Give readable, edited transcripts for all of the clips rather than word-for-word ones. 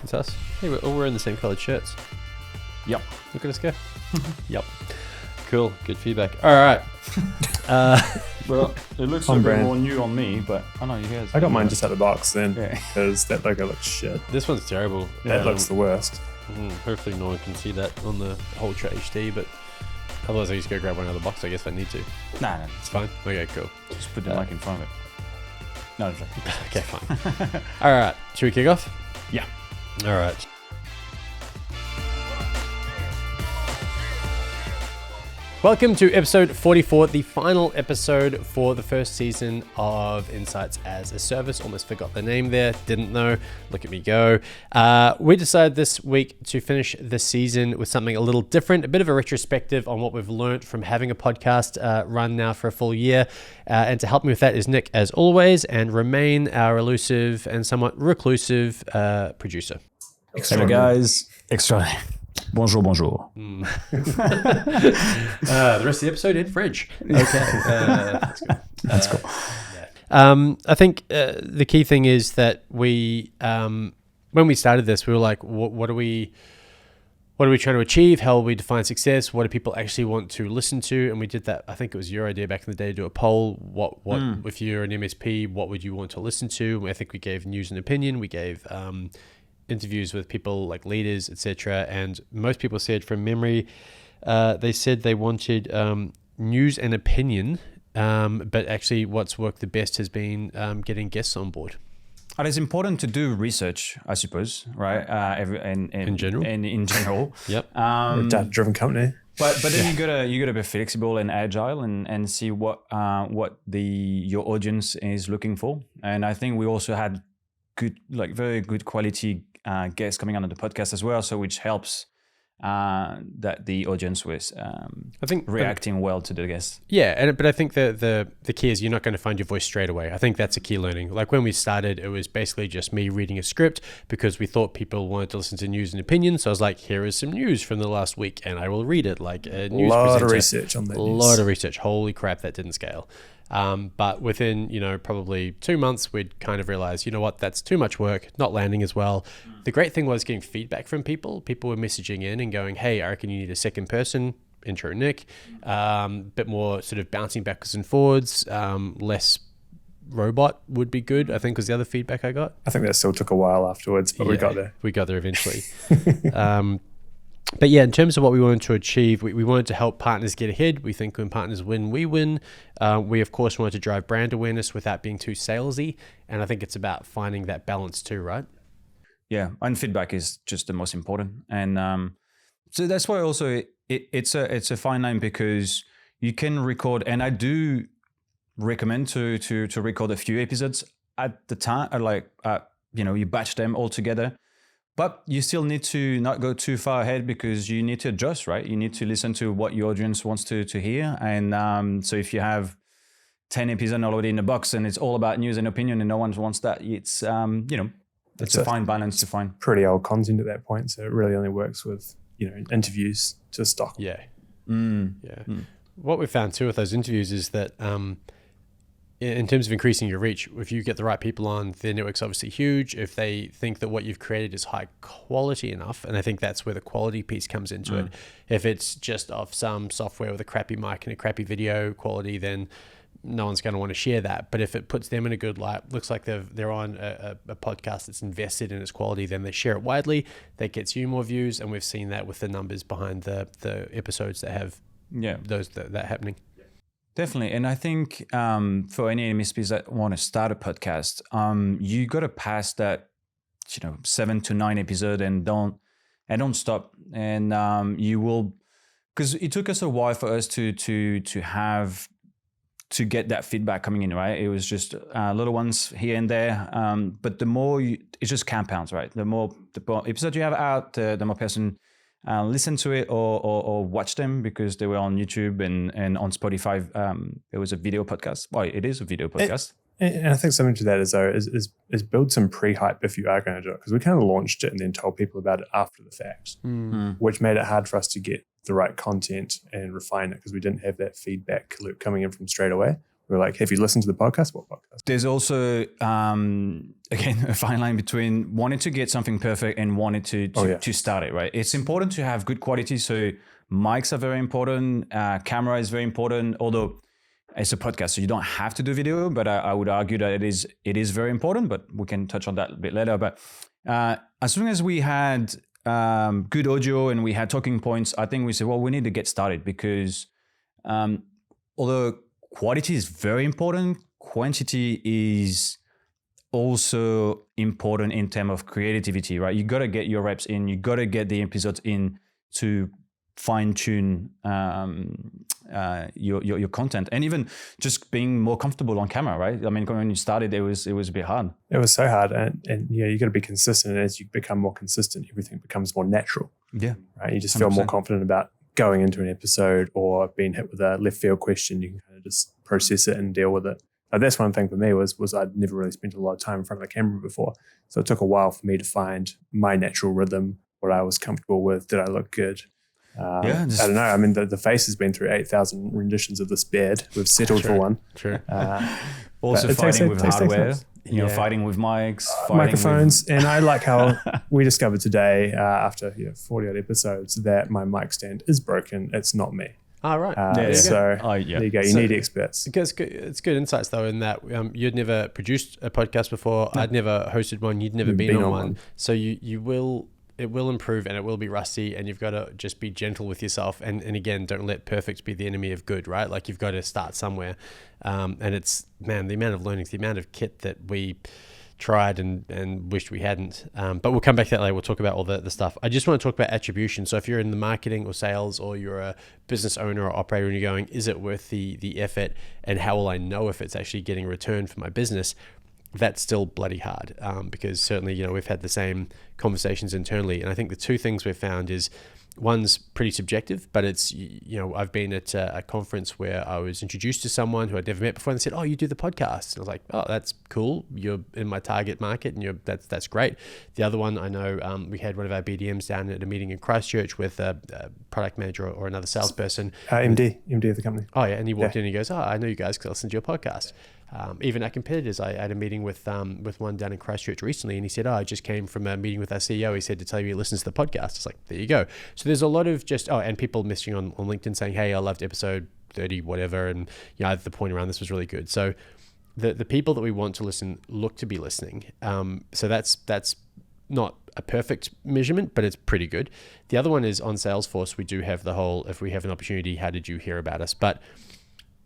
It's us. Hey, we're all wearing the same coloured shirts. Yep. Look at us go. Yep. Cool. Good feedback. All right. Well, it looks a bit more new on me, but I know you guys. I got mine just out of the box then because that logo looks shit. This one's terrible. That looks the worst. Hopefully no one can see that on the Ultra HD, but otherwise I just go grab one out of the box, I guess, if I need to. Nah. It's fine. Okay, cool. Just put the mic in front of it. No, okay, fine. All right. Should we kick off? Yeah. All right. Welcome to episode 44, the final episode for the first season of Insights as a Service. Almost forgot the name there, didn't know. Look at me go. We decided this week to finish the season with something a little different, a bit of a retrospective on what we've learned from having a podcast run now for a full year. And to help me with that is Nick, as always, and Romain, our elusive and somewhat reclusive producer. Hello, guys. Extra. Bonjour. The rest of the episode in French. Okay. That's cool. Yeah. I think the key thing is that we, when we started this, we were like, what are we trying to achieve? How will we define success? What do people actually want to listen to? And we did that. I think it was your idea back in the day to do a poll. What if you're an MSP, what would you want to listen to? I think we gave news and opinion. We gave interviews with people like leaders, etc. And most people said, from memory, they said they wanted news and opinion, but actually what's worked the best has been getting guests on board. And it's important to do research, I suppose, right? In general. In general. Yep. We're a data-driven company. But then you gotta be flexible and agile and see what your audience is looking for. And I think we also had very good quality guests coming on the podcast as well, so which helps that the audience was I think reacting well to the guests. Yeah, but I think the key is you're not going to find your voice straight away. I think that's a key learning. Like when we started, it was basically just me reading a script because we thought people wanted to listen to news and opinion. So I was like, here is some news from the last week, and I will read it like a news presenter. A lot of research on that. A lot of research. Holy crap, that didn't scale. But within, probably 2 months, we'd kind of realize, you know what, that's too much work, not landing as well. The great thing was getting feedback from people. People were messaging in and going, hey, I reckon you need a second person, intro Nick, bit more sort of bouncing backwards and forwards, less robot would be good, I think was the other feedback I got. I think that still took a while afterwards, but we got there. We got there eventually. But yeah, in terms of what we wanted to achieve, we wanted to help partners get ahead. We think when partners win, we win. We, of course, wanted to drive brand awareness without being too salesy. And I think it's about finding that balance too, right? Yeah, and feedback is just the most important. And so that's why also it's a fine line, because you can record, and I do recommend to record a few episodes at the time, you batch them all together. But you still need to not go too far ahead because you need to adjust, right? You need to listen to what your audience wants to hear. And so if you have 10 episodes already in the box and it's all about news and opinion and no one wants that, it's, it's a fine balance to find. Pretty old content at that point. So it really only works with, interviews to stock. Yeah. What we found too with those interviews is that in terms of increasing your reach, if you get the right people on, their network's obviously huge. If they think that what you've created is high quality enough, and I think that's where the quality piece comes into it. If it's just off some software with a crappy mic and a crappy video quality, then no one's going to want to share that. But if it puts them in a good light, looks like they're on a podcast that's invested in its quality, then they share it widely. That gets you more views, and we've seen that with the numbers behind the episodes that have that happening. Definitely. And I think for any MSPs that want to start a podcast, you got to pass that, 7 to 9 episode and don't stop. And you will, because it took us a while for us to get that feedback coming in, right? It was just little ones here and there. But the more it just compounds, right? The more episodes you have out, the more person listen to it or watch them, because they were on YouTube and on Spotify. It was a video podcast. Well, it is a video podcast. And I think something to that is build some pre-hype if you are going to do it, because we kind of launched it and then told people about it after the fact, which made it hard for us to get the right content and refine it because we didn't have that feedback loop coming in from straight away. We were like, have you listened to the podcast? What podcast? There's also, again, a fine line between wanting to get something perfect and wanting to start it, right? It's important to have good quality. So mics are very important. Camera is very important, although it's a podcast, so you don't have to do video, but I would argue that it is very important, but we can touch on that a bit later. But as soon as we had good audio and we had talking points, I think we said, well, we need to get started because although quality is very important, quantity is also important in terms of creativity, right? You got to get your reps in, you got to get the episodes in to fine tune your content, and even just being more comfortable on camera, right? I mean, when you started, it was a bit hard. It was so hard, and you got to be consistent. And as you become more consistent, everything becomes more natural. Yeah, right. You just feel 100%. More confident about going into an episode or being hit with a left field question. You can kind of just process it and deal with it. That's one thing for me was I'd never really spent a lot of time in front of the camera before, so it took a while for me to find my natural rhythm, what I was comfortable with. Did I look good? I don't know. I mean, the face has been through 8,000 renditions of this beard. We've settled for one. True. Also fighting with hardware, fighting with mics, microphones. And I like how we discovered today, after 40 odd episodes, that my mic stand is broken. It's not me. Right. There you go. You need experts. Because it's good insights though, in that you'd never produced a podcast before. No. I'd never hosted one. You'd never been on one. So it will improve and it will be rusty, and you've got to just be gentle with yourself. And again, don't let perfect be the enemy of good, right? Like you've got to start somewhere. And it's, man, the amount of learnings, the amount of kit that we tried and wished we hadn't. But we'll come back to that later. We'll talk about all the stuff. I just want to talk about attribution. So if you're in the marketing or sales, or you're a business owner or operator and you're going, is it worth the effort? And how will I know if it's actually getting a return for my business? That's still bloody hard, because certainly, we've had the same conversations internally. And I think the two things we've found is, one's pretty subjective, but it's, I've been at a conference where I was introduced to someone who I'd never met before, and they said, oh, you do the podcast. And I was like, oh, that's cool. You're in my target market, and that's great. The other one, I know we had one of our BDMs down at a meeting in Christchurch with a product manager or another salesperson. MD of the company. Oh, yeah. And he walked in and he goes, oh, I know you guys because I listened to your podcast. Even our competitors, I had a meeting with one down in Christchurch recently, and he said, I just came from a meeting with our CEO. He said to tell you he listens to the podcast. It's like, there you go. So there's a lot of and people messaging on LinkedIn saying, hey, I loved episode 30, whatever. And the point around this was really good. So the people that we want to listen look to be listening. So that's not a perfect measurement, but it's pretty good. The other one is on Salesforce. We do have the whole, if we have an opportunity, how did you hear about us? But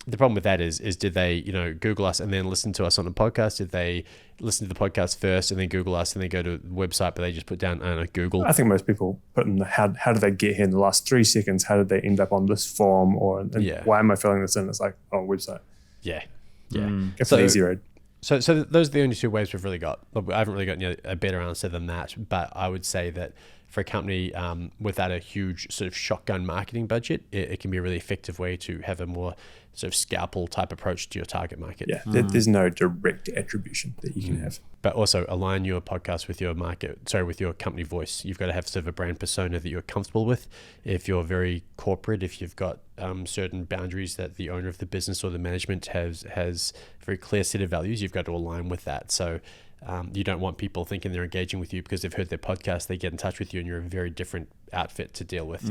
the problem with that is did they, Google us and then listen to us on the podcast? Did they listen to the podcast first and then Google us and then go to the website, but they just put down, I don't know, Google? I think most people put in how did they get here in the last 3 seconds? How did they end up on this form? Or why am I filling this in? It's like, website. Yeah. It's an easy road. So those are the only two ways we've really got. I haven't really got a better answer than that, but I would say that for a company without a huge sort of shotgun marketing budget, it can be a really effective way to have a more sort of scalpel type approach to your target market. Yeah, there's no direct attribution that you can have. But also align your podcast with your with your company voice. You've got to have sort of a brand persona that you're comfortable with. If you're very corporate, if you've got certain boundaries that the owner of the business or the management has a very clear set of values, you've got to align with that. So you don't want people thinking they're engaging with you because they've heard their podcast, they get in touch with you, and you're a very different outfit to deal with.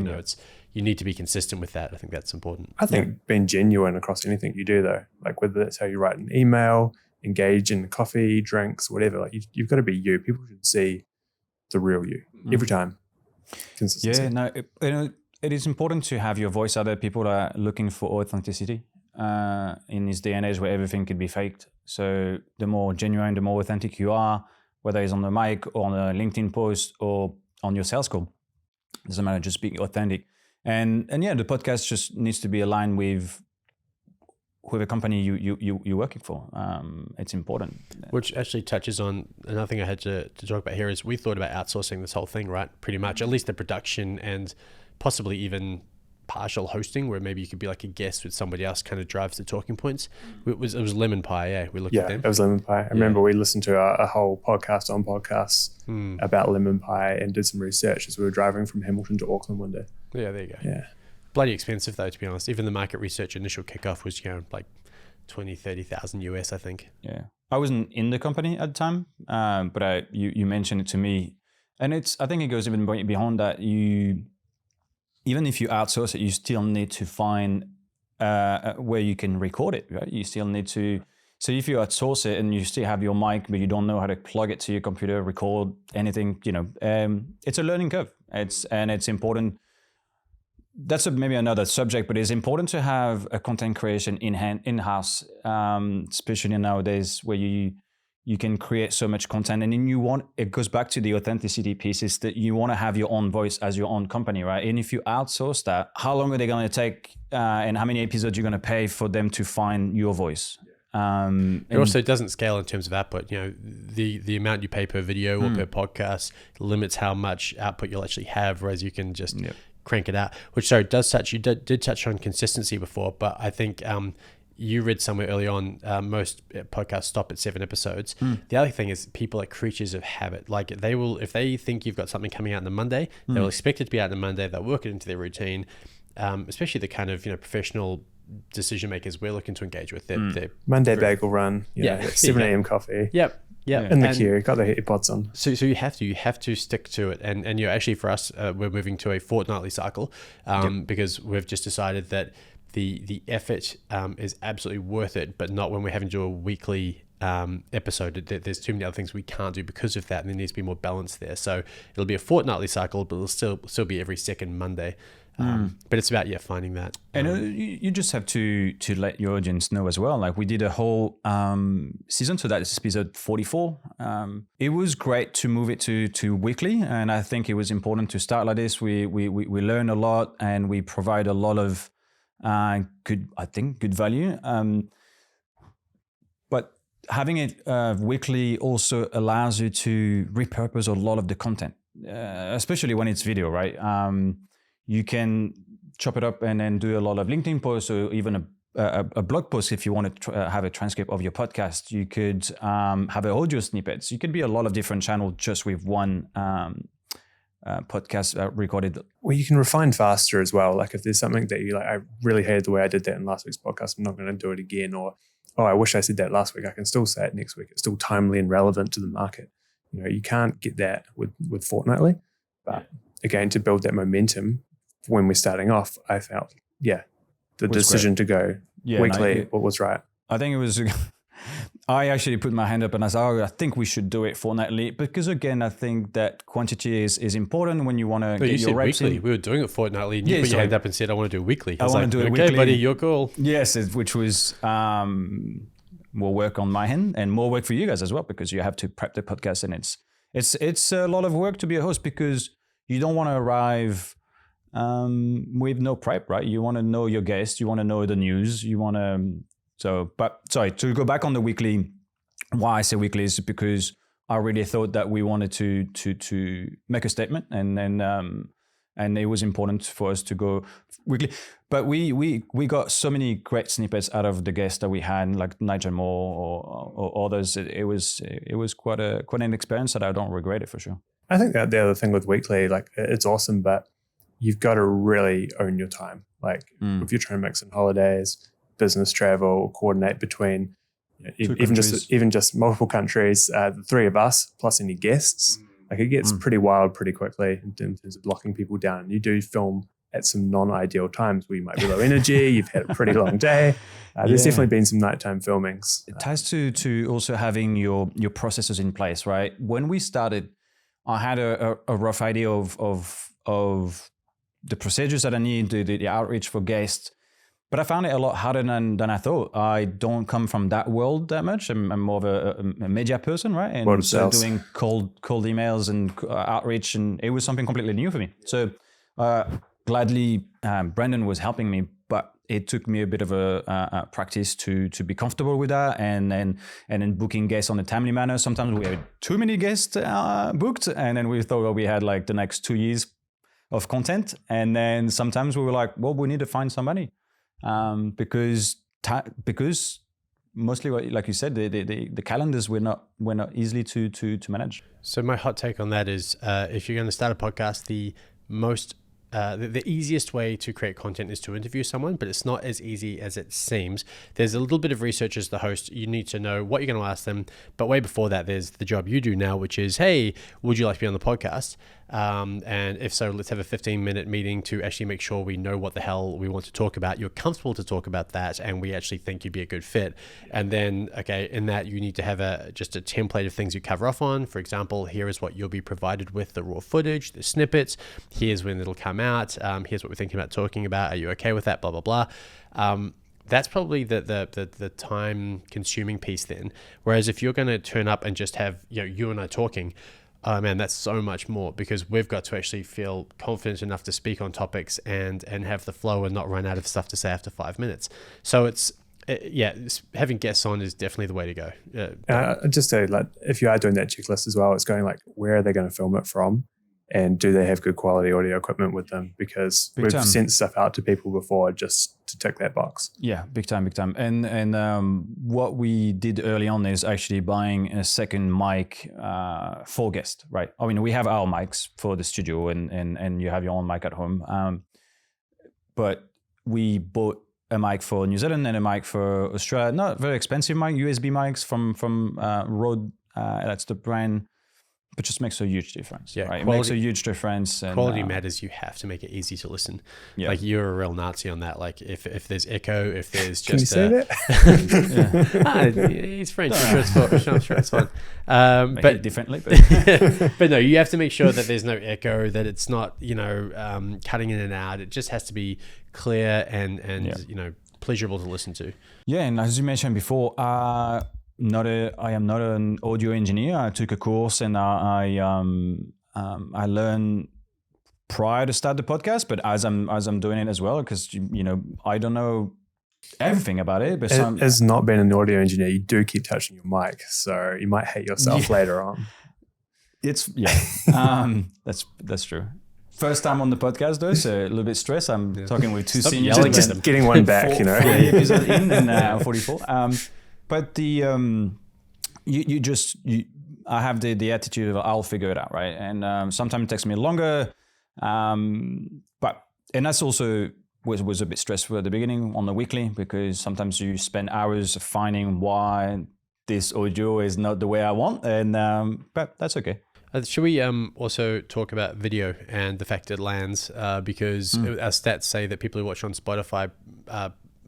You need to be consistent with that. I think that's important. I think being genuine across anything you do, though, like whether that's how you write an email, engage in coffee, drinks, whatever, like you've got to be you. People should see the real you every time. Consistency. Yeah, no, it is important to have your voice out there. People are looking for authenticity in this day and age where everything could be faked. So the more genuine, the more authentic you are, whether it's on the mic or on a LinkedIn post or on your sales call, it doesn't matter, just being authentic. And the podcast just needs to be aligned with the company you're working for. It's important. Which actually touches on another thing I had to talk about here is we thought about outsourcing this whole thing, right? Pretty much, at least the production and possibly even partial hosting, where maybe you could be like a guest with somebody else, kind of drives the talking points. It was Lemon Pie, we looked at them. Yeah, it was Lemon Pie. I remember we listened to a whole podcast on podcasts about Lemon Pie and did some research as we were driving from Hamilton to Auckland one day. Yeah, there you go. Yeah. Bloody expensive though, to be honest. Even the market research initial kickoff was, like 30,000 US, I think. Yeah. I wasn't in the company at the time, but you mentioned it to me. And I think it goes even beyond that. Even if you outsource it, you still need to find where you can record it, right? You still need to. So if you outsource it and you still have your mic, but you don't know how to plug it to your computer, record anything, it's a learning curve. It's important. That's maybe another subject, but it's important to have a content creation in-house, especially nowadays where you can create so much content, and then it goes back to the authenticity piece, is that you want to have your own voice as your own company, right? And if you outsource that, how long are they going to take, and how many episodes you're going to pay for them to find your voice? It also doesn't scale in terms of output. The amount you pay per video or per podcast limits how much output you'll actually have, whereas you can just crank it out. Which you did touch on consistency before, but I think you read somewhere early on, most podcasts stop at 7 episodes. The other thing is people are creatures of habit. Like they will, if they think you've got something coming out on the Monday, they will expect it to be out on the Monday. They'll work it into their routine, especially the kind of professional decision makers we're looking to engage with. They're Monday bagel run, 7 a.m. coffee. Yep. In the queue, got the earpods on. So you have to stick to it, and actually for us, we're moving to a fortnightly cycle, because we've just decided that the effort is absolutely worth it, but not when we're having to do a weekly episode. There's too many other things we can't do because of that, and there needs to be more balance there. So it'll be a fortnightly cycle, but it'll still be every second Monday. But it's about finding that. And you just have to let your audience know as well. Like we did a whole season, so that is episode 44. It was great to move it to weekly, and I think it was important to start like this. We learn a lot, and we provide a lot of good value. But having it weekly also allows you to repurpose a lot of the content, especially when it's video, right? You can chop it up and then do a lot of LinkedIn posts, or even a blog post if you want to have a transcript of your podcast. You could have audio snippets. You could be a lot of different channels just with one podcast recorded. Well, you can refine faster as well. Like if there's something that you like, I really hated the way I did that in last week's podcast, I'm not going to do it again. Or, I wish I said that last week, I can still say it next week. It's still timely and relevant to the market. You can't get that with fortnightly. But again, to build that momentum, when we're starting off, I felt, the decision to go weekly was right. I think it was, I actually put my hand up and I said, I think we should do it fortnightly, because again, I think that quantity is important when you want to get your reps weekly. We were doing it fortnightly, and you put your hand up and said, I want to do it weekly. I want to do it weekly. Okay, buddy, your call. Yes, which was more work on my end and more work for you guys as well, because you have to prep the podcast, and it's a lot of work to be a host, because you don't want to arrive with no prep, right? You want to know your guests, you want to know the news, you want to. To go back on the weekly, why I say weekly is because I really thought that we wanted to make a statement, and it was important for us to go weekly. But we got so many great snippets out of the guests that we had, like Nigel Moore or others. It was quite an experience that I don't regret it for sure. I think that the other thing with weekly, like it's awesome, but you've got to really own your time. Like if you're trying to mix in holidays, business travel, coordinate between even just multiple countries, the three of us plus any guests, like it gets pretty wild pretty quickly in terms of locking people down. You do film at some non-ideal times where you might be low energy, you've had a pretty long day. There's definitely been some nighttime filmings. It ties to also having your processes in place, right? When we started, I had a rough idea of the procedures that I need, the outreach for guests, but I found it a lot harder than I thought. I don't come from that world that much. I'm more of a media person, right? And so doing cold emails and outreach, and it was something completely new for me. So gladly, Brandon was helping me, but it took me a bit of a practice to be comfortable with that, and then booking guests on a timely manner. Sometimes we had too many guests booked, and then we thought we had like the next 2 years of content, and then sometimes we were like, well, we need to find somebody, because mostly, like you said, the calendars were not easily to manage. So my hot take on that is, if you're going to start a podcast, the most the easiest way to create content is to interview someone, but it's not as easy as it seems. There's a little bit of research as the host. You need to know what you're going to ask them. But way before that, there's the job you do now, which is, hey, would you like to be on the podcast? And if so, let's have a 15-minute meeting to actually make sure we know what the hell we want to talk about. You're comfortable to talk about that, and we actually think you'd be a good fit. And then, okay, in that, you need to have just a template of things you cover off on. For example, here is what you'll be provided with: the raw footage, the snippets. Here's when it'll come out. Here's what we're thinking about talking about. Are you okay with that? Blah, blah, blah. That's probably the time-consuming piece then. Whereas if you're going to turn up and just have you and I talking, oh man, that's so much more, because we've got to actually feel confident enough to speak on topics and have the flow and not run out of stuff to say after 5 minutes. So having guests on is definitely the way to go. Just say, like, if you are doing that checklist as well, it's going like, where are they going to film it from? And do they have good quality audio equipment with them? Because we've sent stuff out to people before just to tick that box. Yeah, big time. And what we did early on is actually buying a second mic for guests, right? I mean, we have our mics for the studio and you have your own mic at home. But we bought a mic for New Zealand and a mic for Australia. Not very expensive mic, USB mics from Rode. That's the brand. But just makes a huge difference. Yeah, right? It makes a huge difference. And, quality matters. You have to make it easy to listen. Yeah. Like, you're a real Nazi on that. Like, if there's echo, if there's just... Can you say that? He's French. I'm sure it's fine. But differently. But. But no, you have to make sure that there's no echo, that it's not, cutting in and out. It just has to be clear and pleasurable to listen to. Yeah, and as you mentioned before, I am not an audio engineer. I took a course and I learned prior to start the podcast, but as I'm doing it as well, because I don't know everything about it. But as not being an audio engineer, you do keep touching your mic, so you might hate yourself later on. That's true. First time on the podcast though, so a little bit stressed. I'm talking with two seniors, just getting one back, 40 episodes in and 44. But I have the attitude of I'll figure it out, right? And sometimes it takes me longer, and that's also was a bit stressful at the beginning on the weekly, because sometimes you spend hours finding why this audio is not the way I want, and but that's okay. Should we also talk about video and the fact it lands? Because our stats say that people who watch on Spotify,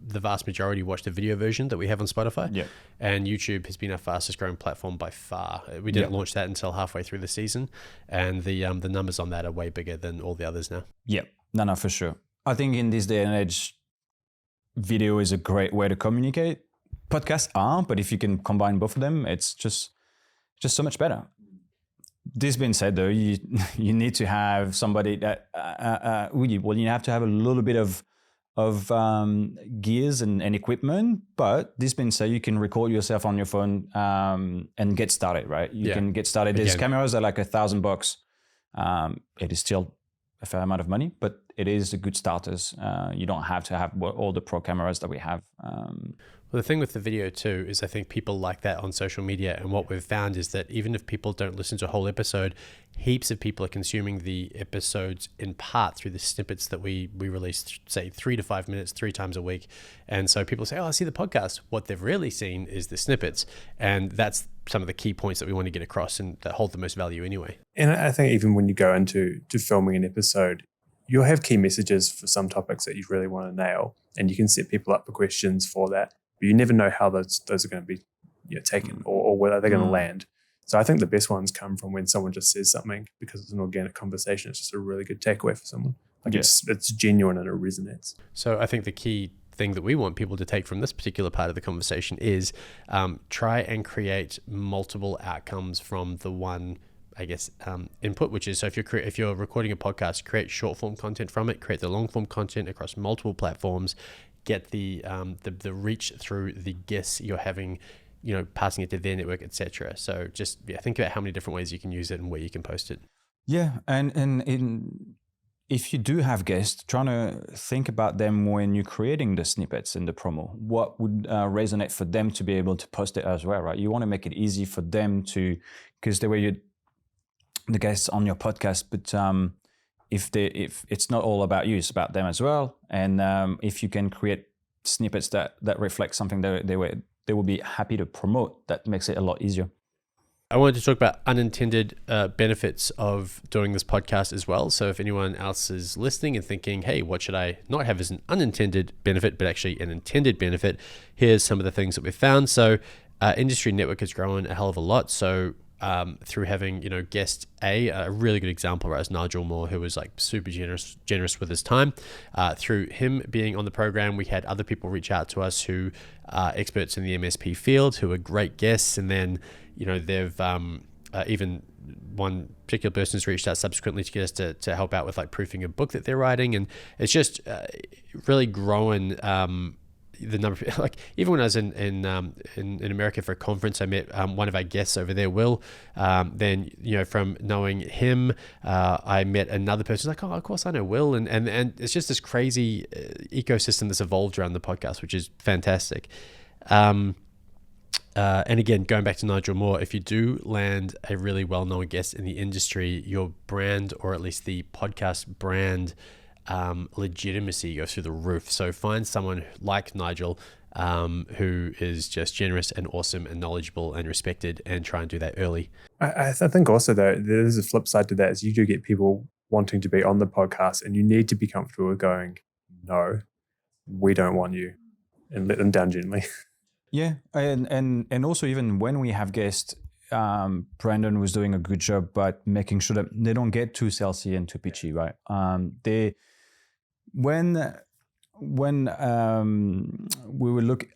the vast majority watch the video version that we have on Spotify. Yeah. And YouTube has been our fastest growing platform by far. We didn't launch that until halfway through the season, and the numbers on that are way bigger than all the others now. Yeah, no, for sure. I think in this day and age, video is a great way to communicate. Podcasts are, but if you can combine both of them, it's just so much better. This being said, though, you need to have somebody that you have to have a little bit of gears and equipment. But this being said, you can record yourself on your phone and get started, right? You can get started. There's cameras that are like $1,000. It is still a fair amount of money, but it is a good starters. You don't have to have all the pro cameras that we have. Well, the thing with the video too is I think people like that on social media, and what we've found is that even if people don't listen to a whole episode, heaps of people are consuming the episodes in part through the snippets that we release, say 3 to 5 minutes 3 times a week. And so people say, oh, I see the podcast. What they've really seen is the snippets, and that's some of the key points that we want to get across and that hold the most value anyway. And I think even when you go into filming an episode, you'll have key messages for some topics that you really want to nail, and you can set people up for questions for that. But you never know how those are going to be taken or whether they're going to land. So I think the best ones come from when someone just says something because it's an organic conversation. It's just a really good takeaway for someone. It's genuine and it resonates. So I think the key thing that we want people to take from this particular part of the conversation is try and create multiple outcomes from the one, I guess, input, which is, so if you're recording a podcast, create short form content from it, create the long form content across multiple platforms, get the reach through the guests you're having, passing it to their network, etc. So just think about how many different ways you can use it and where you can post it. Yeah, and if you do have guests, trying to think about them when you're creating the snippets in the promo. What would resonate for them to be able to post it as well, right? You want to make it easy for them to, because the way the guests on your podcast, but if it's not all about you, it's about them as well. And if you can create snippets that reflect something they will be happy to promote, that makes it a lot easier. I wanted to talk about unintended benefits of doing this podcast as well. So if anyone else is listening and thinking, hey, what should I not have as an unintended benefit, but actually an intended benefit, here's some of the things that we've found. So industry network has grown a hell of a lot. So through having, guest a really good example, right, is Nigel Moore, who was like super generous with his time. Through him being on the program, we had other people reach out to us who are experts in the MSP field, who are great guests. And then, they've even one particular person has reached out subsequently to get us to help out with like proofing a book that they're writing. And it's just really growing the number of, like, even when I was in America for a conference, I met one of our guests over there, Will. Then, from knowing him, I met another person like, oh, of course I know Will. And it's just this crazy ecosystem that's evolved around the podcast, which is fantastic. And again, going back to Nigel Moore, if you do land a really well-known guest in the industry, your brand, or at least the podcast brand, legitimacy goes through the roof. So find someone like Nigel, who is just generous and awesome and knowledgeable and respected, and try and do that early. I think also, though, there's a flip side to that, is you do get people wanting to be on the podcast, and you need to be comfortable with going, no, we don't want you, and let them down gently. Yeah, and also even when we have guests, Brandon was doing a good job, but making sure that they don't get too salesy and too pitchy, right? When we would look,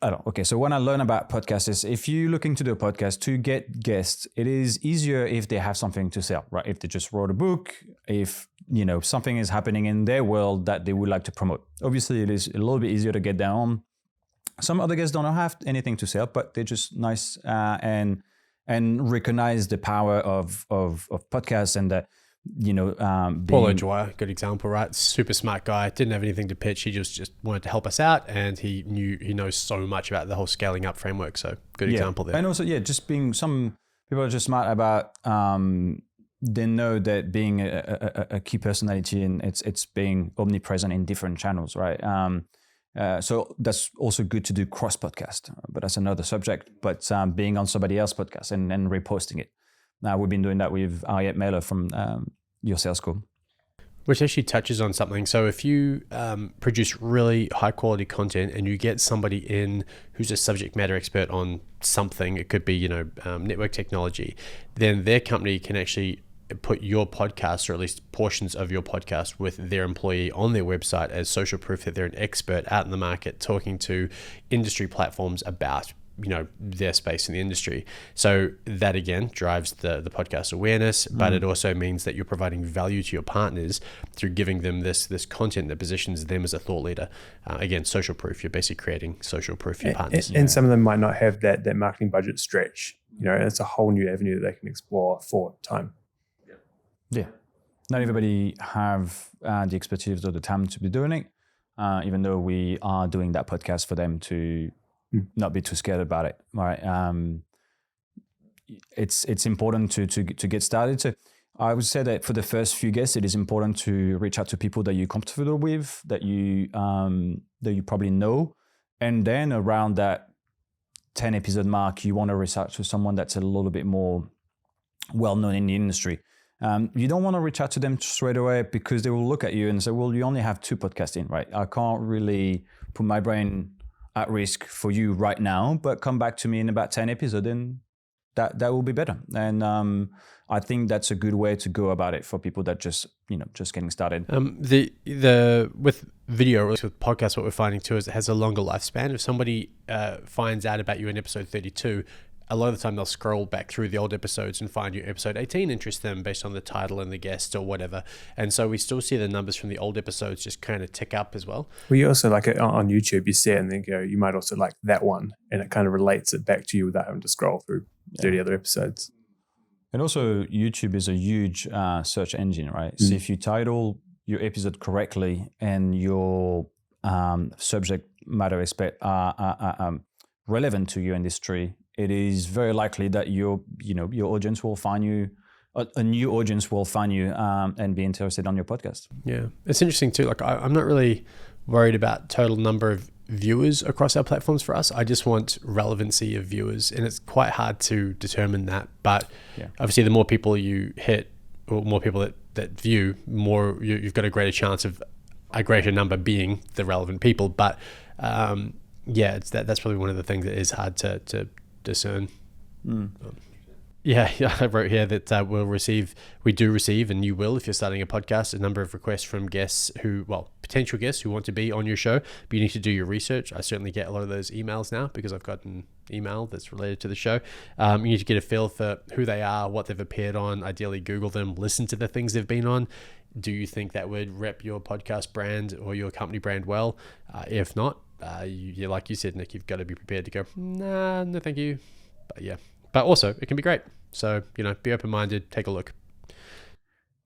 so when I learn about podcasts is, if you're looking to do a podcast to get guests, it is easier if they have something to sell, right? If they just wrote a book, if something is happening in their world that they would like to promote. Obviously, it is a little bit easier to get them on. Some other guests don't have anything to sell, but they're just nice and recognize the power of podcasts, and that Paul O'Dwyer, good example, right? Super smart guy, didn't have anything to pitch. He just wanted to help us out, and he knows so much about the whole scaling up framework. So good example there. And also, just being, some people are just smart about they know that being a key personality, and it's being omnipresent in different channels, right? So that's also good to do cross podcast, but that's another subject. But being on somebody else's podcast and reposting it. Now we've been doing that with Ariette Mailer from Your Sales School. Which actually touches on something. So if you produce really high quality content and you get somebody in who's a subject matter expert on something, it could be, network technology, then their company can actually put your podcast, or at least portions of your podcast, with their employee on their website as social proof that they're an expert out in the market talking to industry platforms about their space in the industry. So that again drives the podcast awareness, but it also means that you're providing value to your partners through giving them this content that positions them as a thought leader. Again, social proof. You're basically creating social proof for your partners. And some of them might not have that marketing budget stretch. It's a whole new avenue that they can explore for time. Yeah. Not everybody have the expertise or the time to be doing it, even though we are doing that podcast for them to not be too scared about it, right? It's important to get started. So I would say that for the first few guests, it is important to reach out to people that you're comfortable with, that you probably know, and then around that 10 episode mark, you want to reach out to someone that's a little bit more well known in the industry. You don't want to reach out to them straight away, because they will look at you and say, well, you only have 2 podcasts in, right? I can't really put my brain at risk for you right now, but come back to me in about 10 episodes and that will be better. And I think that's a good way to go about it for people that just getting started. The with video, or at least with podcasts, what we're finding too is it has a longer lifespan. If somebody finds out about you in episode 32, a lot of the time they'll scroll back through the old episodes and find you episode 18 interests them based on the title and the guest or whatever. And so we still see the numbers from the old episodes just kind of tick up as well. Well, you also like it on YouTube, you see it and then you might also like that one, and it kind of relates it back to you without having to scroll through 30 other episodes. And also YouTube is a huge search engine, right? So if you title your episode correctly and your subject matter expert are relevant to your industry, it is very likely that your audience will find you a new audience will find you and be interested on your podcast. Yeah, it's interesting too. Like I'm not really worried about total number of viewers across our platforms for us. I just want relevancy of viewers, and it's quite hard to determine that. But obviously, the more people you hit, or more people that view, more you've got a greater chance of a greater number being the relevant people. But it's that's probably one of the things that is hard to discern. Yeah, I wrote here that we do receive, and you will, if you're starting a podcast, a number of requests from guests potential guests who want to be on your show, but you need to do your research. I certainly get a lot of those emails now because I've got an email that's related to the show. You need to get a feel for who they are, what they've appeared on, ideally Google them, listen to the things they've been on. Do you think that would rep your podcast brand or your company brand well? If not, you like you said, Nick, you've got to be prepared to go, nah, no thank you. But also it can be great. So, be open-minded, take a look.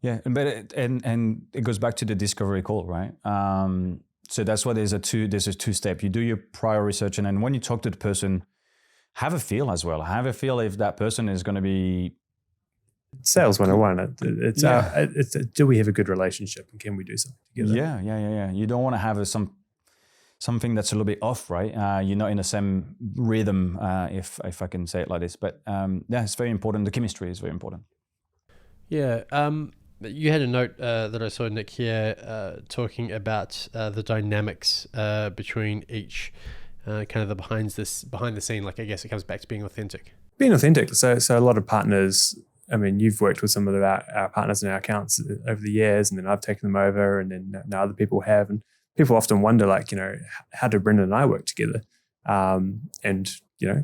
Yeah, but and it goes back to the discovery call, right? So that's why there's a two-step. You do your prior research, and then when you talk to the person, have a feel as well. Have a feel if that person is going to be sales 101. It's do we have a good relationship, and can we do something together? Yeah. You don't want to have something that's a little bit off, right? You're not in the same rhythm, if I can say it like this. But it's very important. The chemistry is very important. Yeah. You had a note that I saw, Nick, here talking about the dynamics between each kind of the behind the scene. Like, I guess it comes back to being authentic. Being authentic. So a lot of partners, I mean, you've worked with some of our partners and our accounts over the years, and then I've taken them over, and then now other people have. And people often wonder, how do Brendan and I work together?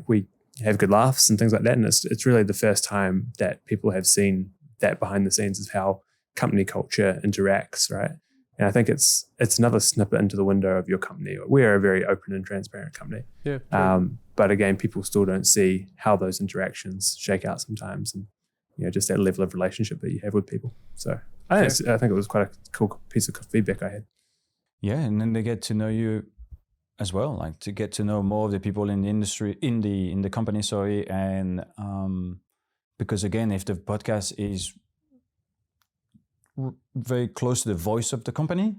We have good laughs and things like that. And it's really the first time that people have seen that behind the scenes of how company culture interacts, right? And I think it's another snippet into the window of your company. We're a very open and transparent company. Yeah. But again, people still don't see how those interactions shake out sometimes, and just that level of relationship that you have with people. So I think it was quite a cool piece of feedback I had. Yeah, and then they get to know you as well, like to get to know more of the people in the industry, in the company, and because again, if the podcast is very close to the voice of the company,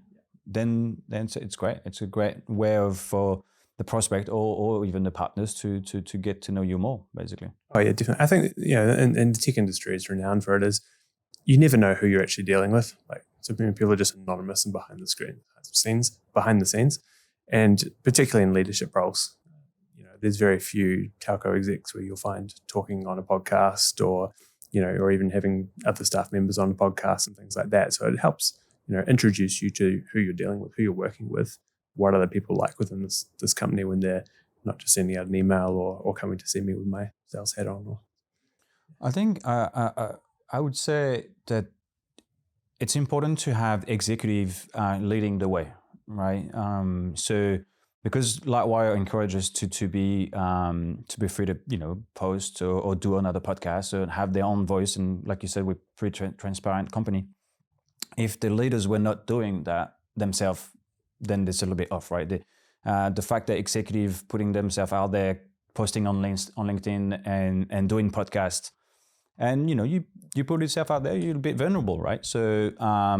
then it's great. It's a great way for the prospect or even the partners to get to know you more, basically. Oh yeah, definitely. I think in the tech industry is renowned for it is you never know who you're actually dealing with. So people are just anonymous and behind the scenes, and particularly in leadership roles, there's very few telco execs where you'll find talking on a podcast or even having other staff members on a podcast and things like that. So it helps, introduce you to who you're dealing with, who you're working with, what other people like within this company when they're not just sending out an email or coming to see me with my sales hat on. I think I would say that it's important to have executive leading the way, right? So because Lightwire encourages to be free to post or do another podcast or have their own voice, and like you said, we're pretty transparent company. If the leaders were not doing that themselves, then it's a little bit off, right? The fact that executive putting themselves out there, posting on LinkedIn and doing podcasts, and you put yourself out there, you're a bit vulnerable, right? So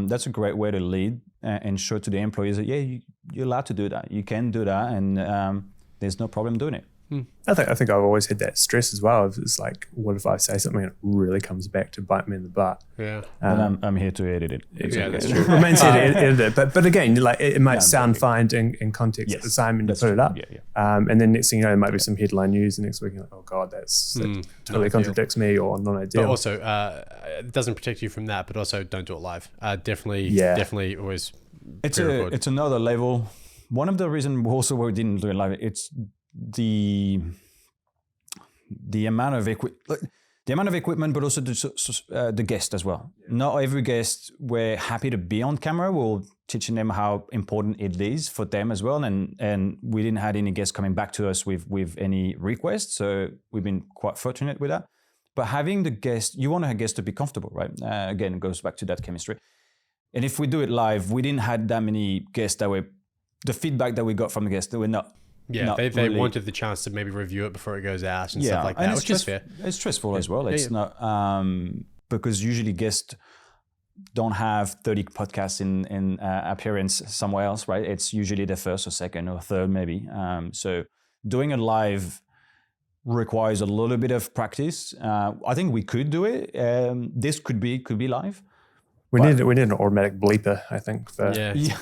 that's a great way to lead and show to the employees that you're allowed to do that. You can do that, and there's no problem doing it. I think I've always had that stress as well. It's like, what if I say something and it really comes back to bite me in the butt? Yeah. And I'm here to edit it. Yeah, that's true. I mean, edit it, but again, it might sound fine in context at the time, and you put it up. Yeah. And then next thing you know, there might be some headline news, and next week you're like, oh God, that totally contradicts me or non-ideal. But also, it doesn't protect you from that, but also don't do it live. Definitely always. It's another level. One of the reasons also we didn't do it live, it's the amount of equipment, but also the guest as well. Yeah. Not every guest we're happy to be on camera. We're teaching them how important it is for them as well. And we didn't have any guests coming back to us with any requests, so we've been quite fortunate with that. But having the guest, you want a guest to be comfortable, right? Again, it goes back to that chemistry. And if we do it live, we didn't have that many guests the feedback that we got from the guests, they were not. Yeah, they really wanted the chance to maybe review it before it goes out and stuff like that, which is fair. It's stressful as well. It's not, because usually guests don't have 30 podcasts in appearance somewhere else, right? It's usually the first or second or third maybe. So doing it live requires a little bit of practice. I think we could do it. This could be live. We need an automatic bleeper, I think.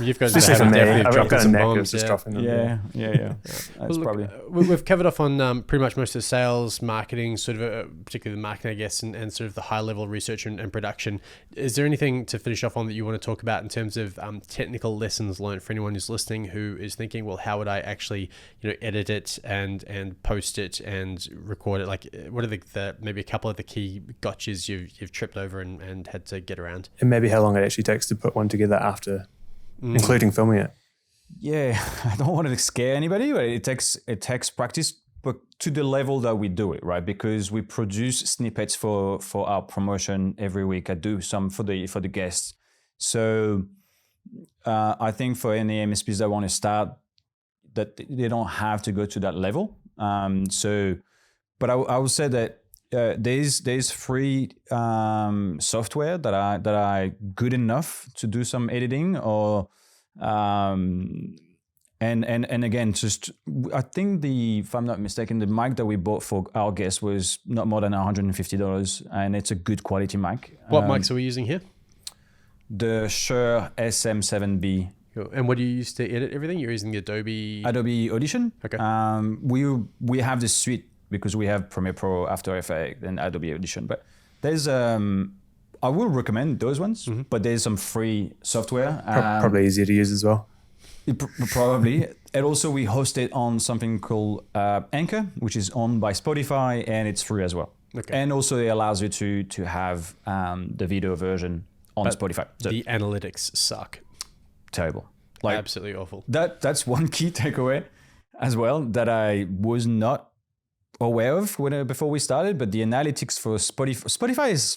You've got especially for me. definitely I've dropped got a some knack bombs. of just dropping them. Yeah. That's probably. We've covered off on pretty much most of the sales, marketing, sort of particularly the marketing, I guess, and sort of the high level research and production. Is there anything to finish off on that you want to talk about in terms of technical lessons learned for anyone who's listening who is thinking, well, how would I actually, edit it and post it and record it? Like, what are the maybe a couple of the key gotchas you've tripped over and had to get around? And maybe how long it actually takes to put one together after, including filming it. Yeah, I don't want to scare anybody, but it takes practice, but to the level that we do it, right? Because we produce snippets for our promotion every week. I do some for the guests. So I think for any MSPs that want to start, that they don't have to go to that level. But I would say that there's free software that are good enough to do some editing, or and again, just I think if I'm not mistaken, the mic that we bought for our guest was not more than $150, and it's a good quality mic. What mics are we using here? The Shure SM7B. Cool. And what do you use to edit everything? You're using the Adobe Audition. Okay. We have the suite, because we have Premiere Pro, After Effects, and Adobe Audition. But there's, I will recommend those ones, but there's some free software. Probably easier to use as well. Probably. And also we host it on something called Anchor, which is owned by Spotify, and it's free as well. Okay. And also it allows you to have the video version on Spotify. So the analytics suck. Terrible. Absolutely awful. That's one key takeaway as well that I was not aware of before we started, but the analytics for Spotify is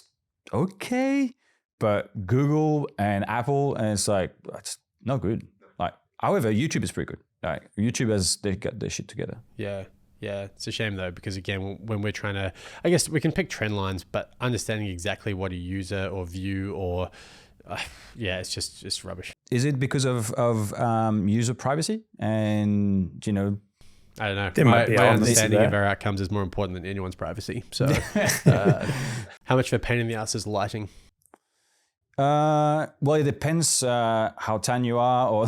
okay, but Google and Apple, and it's like, it's not good. However, YouTube is pretty good. YouTube they got their shit together. Yeah, it's a shame though, because again, when we're trying to, I guess we can pick trend lines, but understanding exactly what a user or view or it's just rubbish. Is it because of user privacy and I don't know. There might be my elements of understanding that. of our outcomes is more important than anyone's privacy. So, how much of a pain in the ass is lighting? Well, it depends how tan you are, or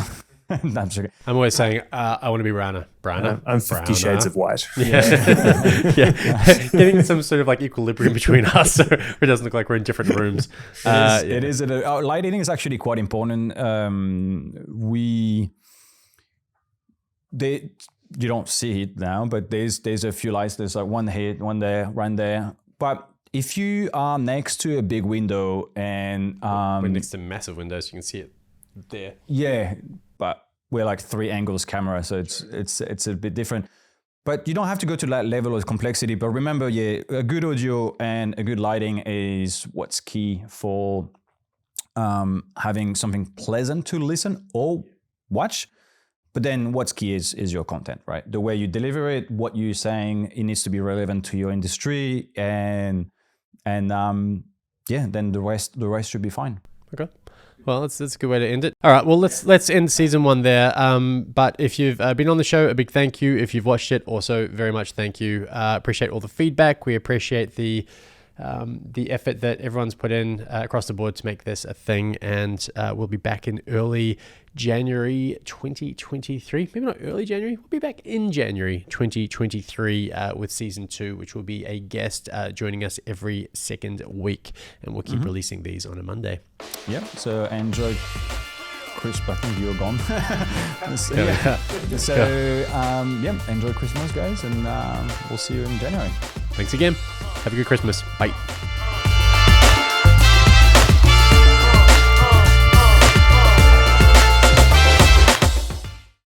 no, I'm joking. I'm always saying I want to be browner. I'm 50 shades of white. Getting some sort of like equilibrium between us, so it doesn't look like we're in different rooms. It is. Lighting is actually quite important. You don't see it now, but there's a few lights. There's like one here, one there, one there. But if you are next to a big window and we're next to massive windows, you can see it there. Yeah, but we're like 3 angles camera, so it's a bit different. But you don't have to go to that level of complexity. But remember, a good audio and a good lighting is what's key for having something pleasant to listen or watch. But then what's key is your content, right? The way you deliver it, what you're saying, it needs to be relevant to your industry, and then the rest should be fine. Okay. Well, that's a good way to end it. All right. Well, let's end season 1 there. But if you've been on the show, a big thank you. If you've watched it, also very much thank you. Appreciate all the feedback. We appreciate the effort that everyone's put in across the board to make this a thing. And we'll be back in early January 2023. Maybe not early January. We'll be back in January 2023 with season 2, which will be a guest joining us every second week. And we'll keep releasing these on a Monday. Yeah. So enjoy. Chris, I think you're gone. Enjoy Christmas, guys, and we'll see you in January. Thanks again. Have a good Christmas. Bye.